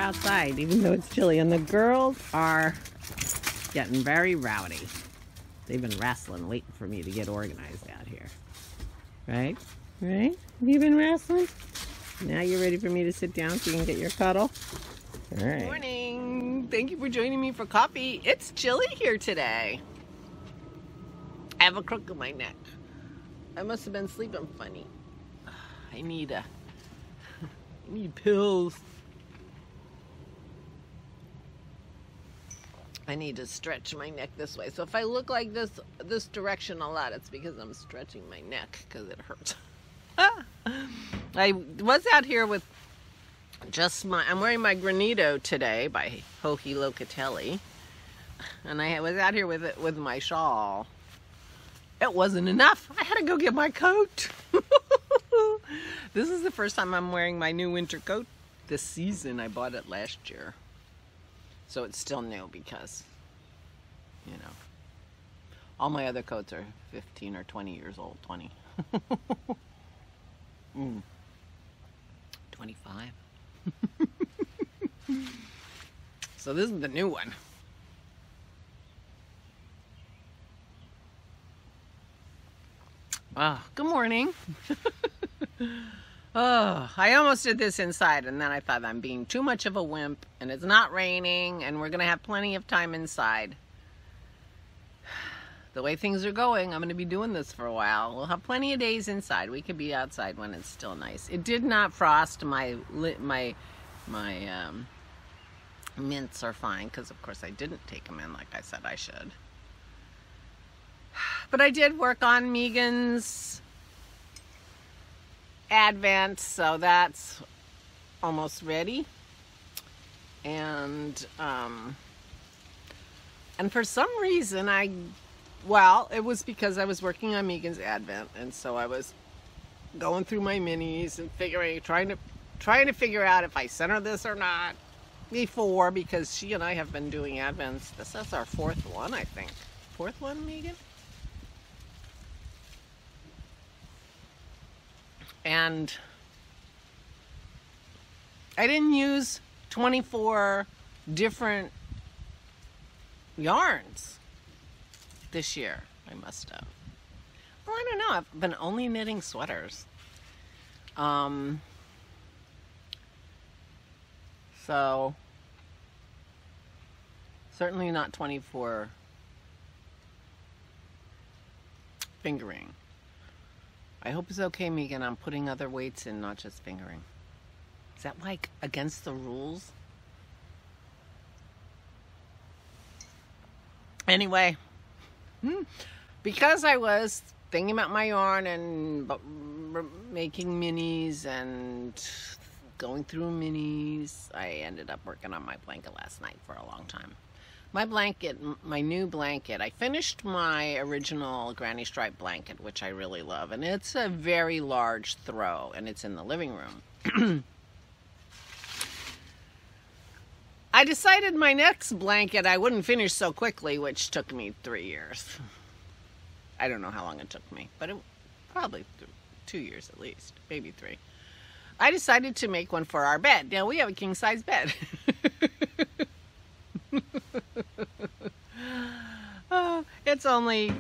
outside, even though it's chilly. And the girls are getting very rowdy. They've been wrestling, waiting for me to get organized out here. Right? Right? Have you been wrestling? Now you're ready for me to sit down so you can get your cuddle? All right. Good morning. Thank you for joining me for coffee. It's chilly here today. I have a crook in my neck. I must have been sleeping funny. I need pills. I need to stretch my neck this way. So if I look like this direction a lot, it's because I'm stretching my neck because it hurts. I was out here with I'm wearing my Granito today by Joji Locatelli. And I was out here with it with my shawl. It wasn't enough. I had to go get my coat. This is the first time I'm wearing my new winter coat this season. I bought it last year. So it's still new because, you know, all my other coats are 15 or 20 years old. 20. 25. So this is the new one. Oh, good morning. Oh, I almost did this inside, and then I thought I'm being too much of a wimp, and it's not raining, and we're going to have plenty of time inside. The way things are going, I'm going to be doing this for a while. We'll have plenty of days inside. We could be outside when it's still nice. It did not frost. My mints are fine, because of course I didn't take them in like I said I should. But I did work on Megan's Advent, so that's almost ready. And for some reason it was because I was working on Megan's Advent, and so I was going through my minis and trying to figure out if I sent her this or not before, because she and I have been doing Advents. This is our fourth one, I think. Fourth one, Megan? And I didn't use 24 different yarns this year. I must have. Well, I don't know. I've been only knitting sweaters. So certainly not 24 fingering. I hope it's okay, Megan. I'm putting other weights in, not just fingering. Is that like against the rules? Anyway, because I was thinking about my yarn and making minis and going through minis, I ended up working on my blanket last night for a long time. My blanket, my new blanket, I finished my original granny stripe blanket, which I really love, and it's a very large throw, and it's in the living room. I decided my next blanket I wouldn't finish so quickly, which took me 3 years. I don't know how long it took me, but it probably 2 years at least, maybe 3. I decided to make one for our bed. Now we have a king-size bed. Oh, it's only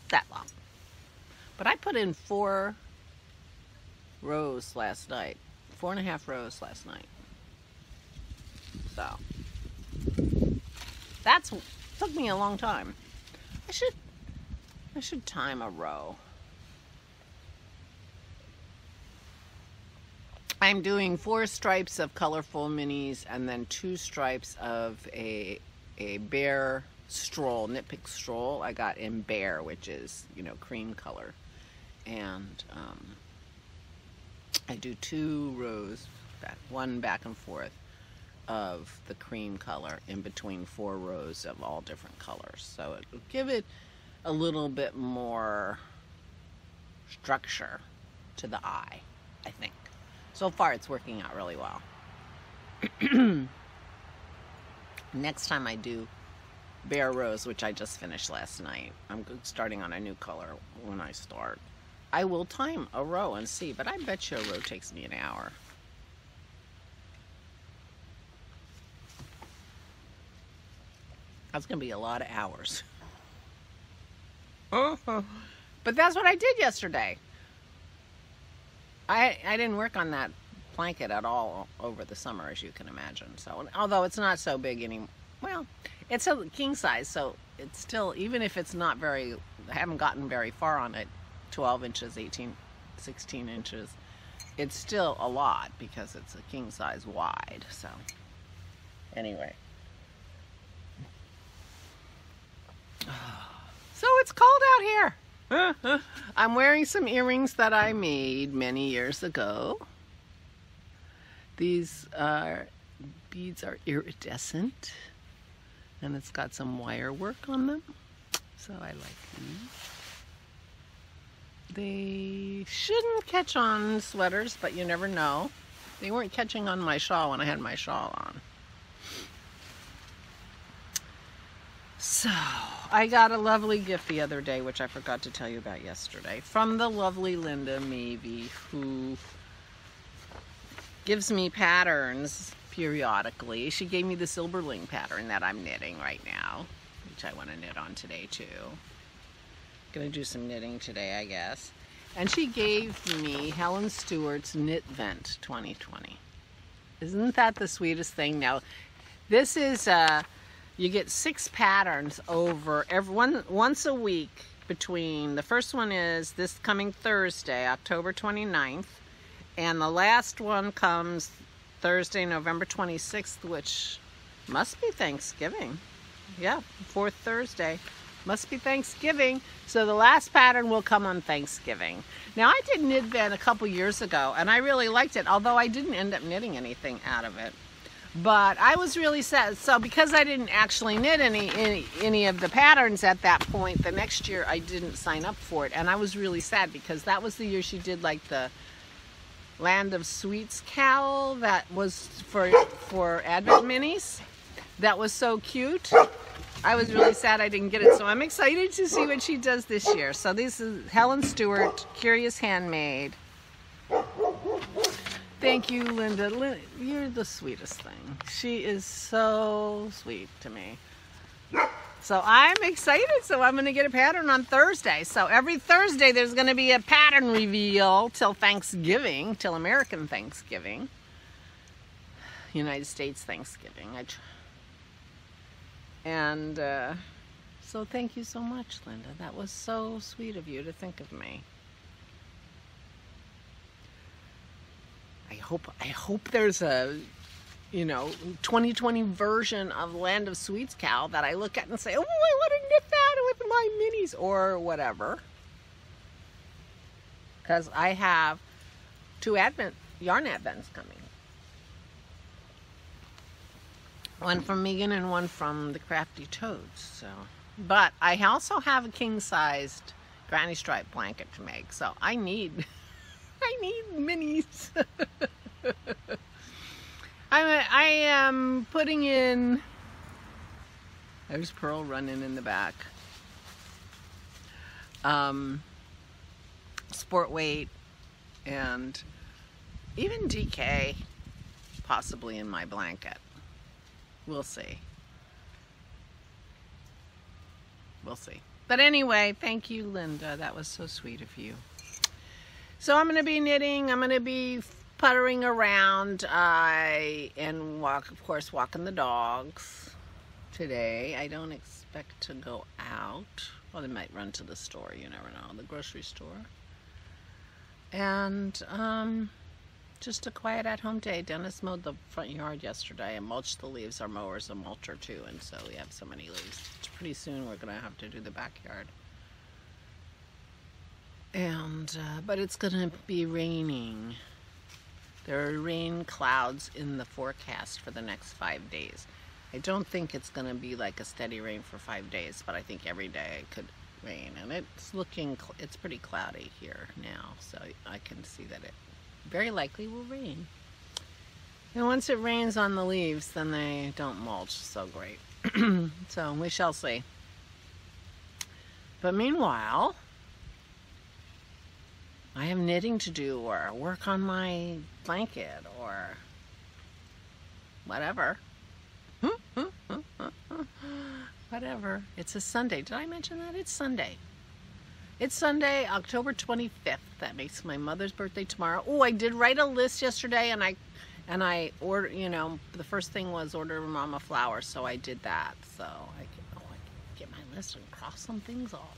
that long. But I put in 4 rows last night. 4.5 rows last night. So that's took me a long time. I should time a row. I'm doing 4 stripes of colorful minis and then 2 stripes of a bear stroll, knit pick stroll. I got in bear, which is, you know, cream color. And I do 2 rows, one back and forth of the cream color in between 4 rows of all different colors. So it will give it a little bit more structure to the eye, I think. So far, it's working out really well. Next time I do Bear Rose, which I just finished last night, I'm starting on a new color when I start. I will time a row and see, but I bet you a row takes me an hour. That's going to be a lot of hours. But that's what I did yesterday. I didn't work on that blanket at all over the summer, as you can imagine. So, although it's not so big anymore. Well, it's a king size, so it's still, even if it's not very, I haven't gotten very far on it, 12 inches, 18, 16 inches, it's still a lot because it's a king size wide. So, anyway. So it's cold out here. I'm wearing some earrings that I made many years ago. These beads are iridescent, and it's got some wire work on them, so I like these. They shouldn't catch on sweaters, but you never know. They weren't catching on my shawl when I had my shawl on. So, I got a lovely gift the other day, which I forgot to tell you about yesterday, from the lovely Linda Mavey, who gives me patterns periodically. She gave me the Silberling pattern that I'm knitting right now, which I want to knit on today too. Gonna do some knitting today, I guess. And she gave me Helen Stewart's Knit Vent 2020. Isn't that the sweetest thing? Now, this is you get 6 patterns over once a week. Between the first one is this coming Thursday, October 29th, and the last one comes Thursday, November 26th, which must be Thanksgiving. Yeah, 4th Thursday. Must be Thanksgiving. So the last pattern will come on Thanksgiving. Now, I did Knit Vent a couple years ago, and I really liked it, although I didn't end up knitting anything out of it. But I was really sad. So because I didn't actually knit any of the patterns at that point, the next year I didn't sign up for it. And I was really sad because that was the year she did like the Land of Sweets cowl that was for Advent Minis. That was so cute. I was really sad I didn't get it. So I'm excited to see what she does this year. So this is Helen Stewart, Curious Handmade. Thank you, Linda. You're the sweetest thing. She is so sweet to me. So I'm excited. So I'm going to get a pattern on Thursday. So every Thursday there's going to be a pattern reveal till Thanksgiving, till American Thanksgiving. United States Thanksgiving. And so thank you so much, Linda. That was so sweet of you to think of me. I hope there's a, 2020 version of Land of Sweets cowl that I look at and say, oh, I want to knit that with my minis or whatever. Because I have 2 yarn advents coming. One from Megan and one from the Crafty Toads. So, but I also have a king-sized granny stripe blanket to make, so I need minis. I am putting in, there's Pearl running in the back, sport weight, and even DK possibly in my blanket. We'll see. We'll see. But anyway, thank you, Linda. That was so sweet of you. So I'm going to be knitting. I'm going to be puttering around and of course, walking the dogs today. I don't expect to go out. Well, they might run to the store. You never know. The grocery store. And just a quiet at-home day. Dennis mowed the front yard yesterday and mulched the leaves. Our mower's a mulcher too, and so we have so many leaves. Pretty soon we're going to have to do the backyard. And but it's going to be raining. There are rain clouds in the forecast for the next 5 days. I don't think it's going to be like a steady rain for 5 days, but I think every day it could rain. And it's pretty cloudy here now, so I can see that it very likely will rain. And once it rains on the leaves, then they don't mulch so great. So we shall see. But meanwhile, I have knitting to do or work on my blanket or whatever. Whatever. It's a Sunday. Did I mention that? It's Sunday. It's Sunday, October 25th. That makes my mother's birthday tomorrow. Oh, I did write a list yesterday, and I ordered, you know, the first thing was order Mama flowers, so I did that. So I can get my list and cross some things off.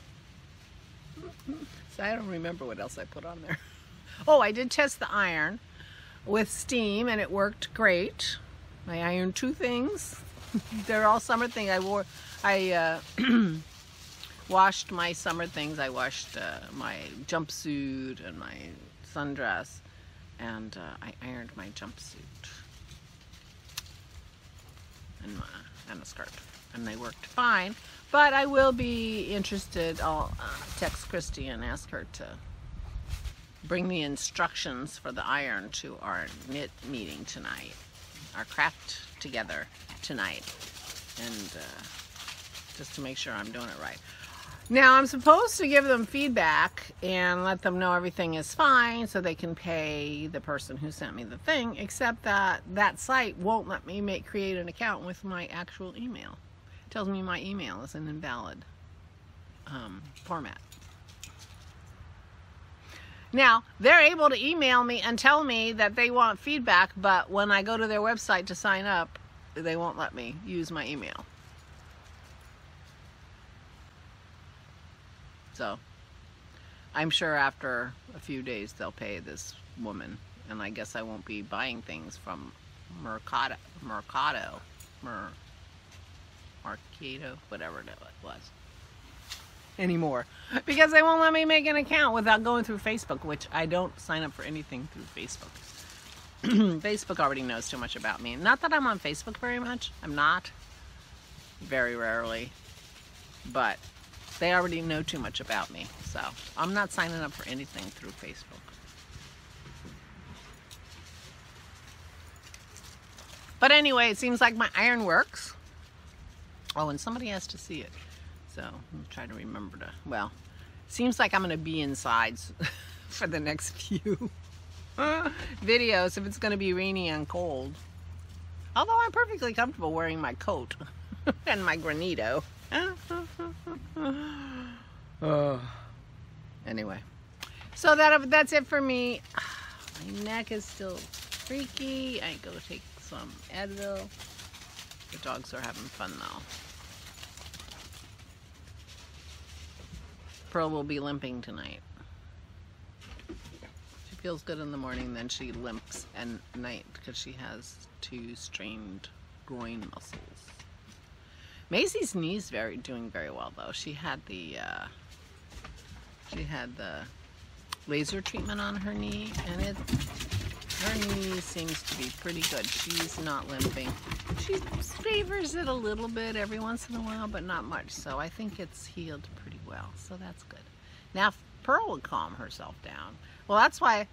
So I don't remember what else I put on there. Oh, I did test the iron with steam, and it worked great. I ironed 2 things. They're all summer things. I washed my summer things. I washed my jumpsuit and my sundress, and I ironed my jumpsuit and a skirt, and they worked fine. But I will be interested. I'll text Christy and ask her to bring the instructions for the iron to our knit meeting tonight, our craft together tonight, and just to make sure I'm doing it right. Now, I'm supposed to give them feedback and let them know everything is fine so they can pay the person who sent me the thing, except that that site won't let me create an account with my actual email. It tells me my email is an invalid format. Now, they're able to email me and tell me that they want feedback, but when I go to their website to sign up, they won't let me use my email. So, I'm sure after a few days they'll pay this woman, and I guess I won't be buying things from Mercado, whatever it was, anymore, because they won't let me make an account without going through Facebook, which I don't sign up for anything through Facebook. Facebook already knows too much about me. Not that I'm on Facebook very much. I'm not. Very rarely. But they already know too much about me. So I'm not signing up for anything through Facebook. But anyway, it seems like my iron works. Oh, and somebody has to see it. So I'm trying to remember to, well, seems like I'm going to be inside for the next few videos if it's going to be rainy and cold. Although I'm perfectly comfortable wearing my coat and my Granito. Anyway, so that's it for me. My neck is still freaky. I go take some Advil. The dogs are having fun though. Pearl will be limping tonight. She feels good in the morning, then she limps at night because she has 2 strained groin muscles. Maisie's knee's doing very well though. She had the laser treatment on her knee, and her knee seems to be pretty good. She's not limping. She favors it a little bit every once in a while, but not much. So I think it's healed pretty well. So that's good. Now Pearl would calm herself down. Well, that's why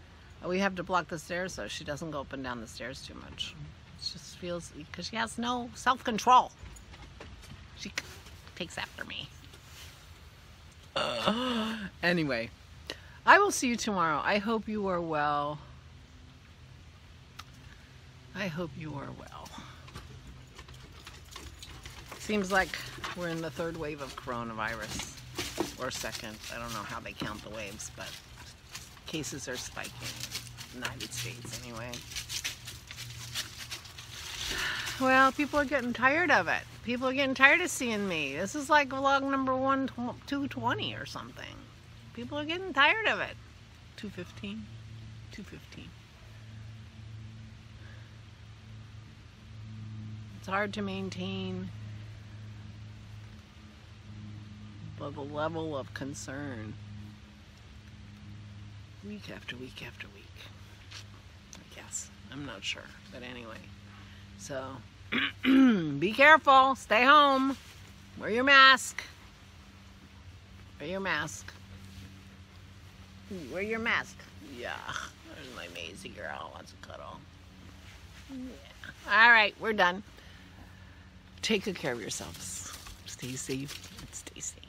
we have to block the stairs so she doesn't go up and down the stairs too much. It just feels, because she has no self-control. She takes after me. Anyway, I will see you tomorrow. I hope you are well. I hope you are well. Seems like we're in the 3rd wave of coronavirus. Or 2nd. I don't know how they count the waves, but cases are spiking in the United States anyway. Well, people are getting tired of it. People are getting tired of seeing me. This is like vlog number 220 or something. People are getting tired of it. 215? 215. It's hard to maintain the level of concern week after week after week. I guess. I'm not sure. But anyway. So, be careful. Stay home. Wear your mask. Wear your mask. Wear your mask. Yeah. There's my Maisie girl. Wants a cuddle. Yeah. Alright, we're done. Take good care of yourselves. Stay safe and stay safe.